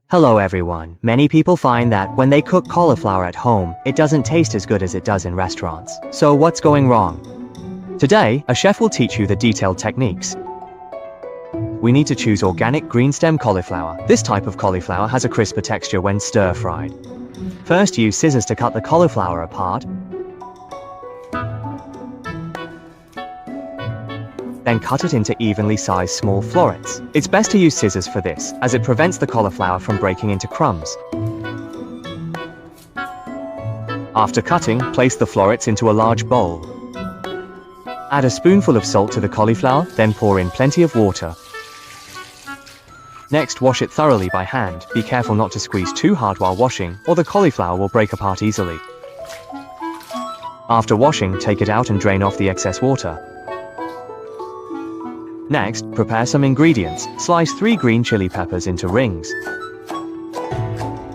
Hello everyone. Many people find that when they cook cauliflower at home, it doesn't taste as good as it does in restaurants. So what's going wrong? Today, a chef will teach you the detailed techniques. We need to choose organic green stem cauliflower. This type of cauliflower has a crisper texture when stir-fried. First, use scissors to cut the cauliflower apart. Then cut it into evenly sized small florets. It's best to use scissors for this, as it prevents the cauliflower from breaking into crumbs. After cutting, place the florets into a large bowl. Add a spoonful of salt to the cauliflower, then pour in plenty of water. Next, wash it thoroughly by hand. Be careful not to squeeze too hard while washing, or the cauliflower will break apart easily. After washing, take it out and drain off the excess water. Next, prepare some ingredients. Slice 3 green chili peppers into rings.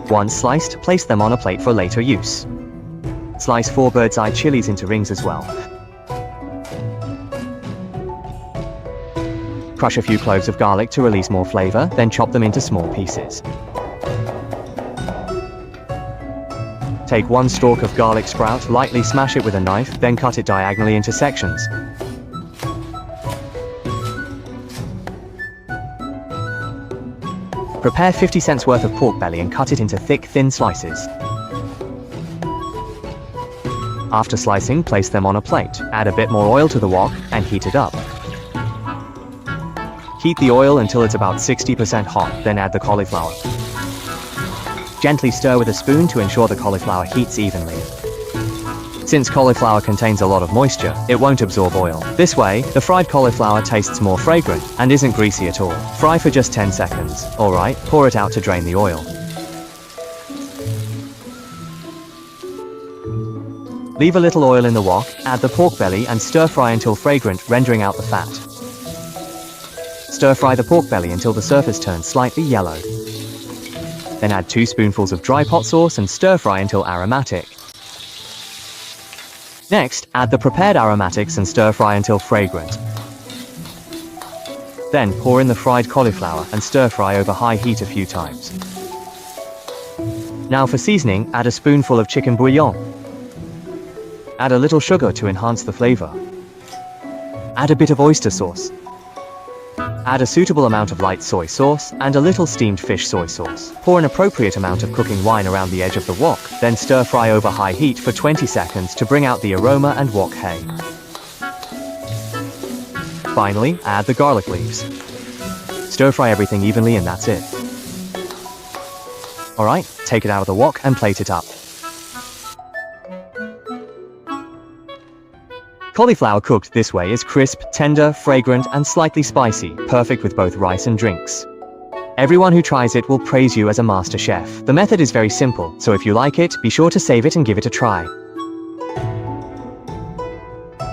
Once sliced, place them on a plate for later use. Slice 4 bird's eye chilies into rings as well. Crush a few cloves of garlic to release more flavor, then chop them into small pieces. Take 1 stalk of garlic sprout, lightly smash it with a knife, then cut it diagonally into sections. Prepare 50 cents worth of pork belly and cut it into thick, thin slices. After slicing, place them on a plate. Add a bit more oil to the wok and heat it up. Heat the oil until it's about 60% hot, then add the cauliflower. Gently stir with a spoon to ensure the cauliflower heats evenly. Since cauliflower contains a lot of moisture, it won't absorb oil. This way, the fried cauliflower tastes more fragrant and isn't greasy at all. Fry for just 10 seconds. Alright, pour it out to drain the oil. Leave a little oil in the wok, add the pork belly and stir fry until fragrant, rendering out the fat. Stir fry the pork belly until the surface turns slightly yellow. Then add 2 spoonfuls of dry pot sauce and stir fry until aromatic. Next, add the prepared aromatics and stir fry until fragrant. Then pour in the fried cauliflower and stir fry over high heat a few times. Now for seasoning, add a spoonful of chicken bouillon. Add a little sugar to enhance the flavor. Add a bit of oyster sauce. Add a suitable amount of light soy sauce and a little steamed fish soy sauce. Pour an appropriate amount of cooking wine around the edge of the wok, then stir fry over high heat for 20 seconds to bring out the aroma and wok hay. Finally, add the garlic leaves. Stir fry everything evenly and that's it. Alright, take it out of the wok and plate it up. Cauliflower cooked this way is crisp, tender, fragrant, and slightly spicy, perfect with both rice and drinks. Everyone who tries it will praise you as a master chef. The method is very simple, so if you like it, be sure to save it and give it a try.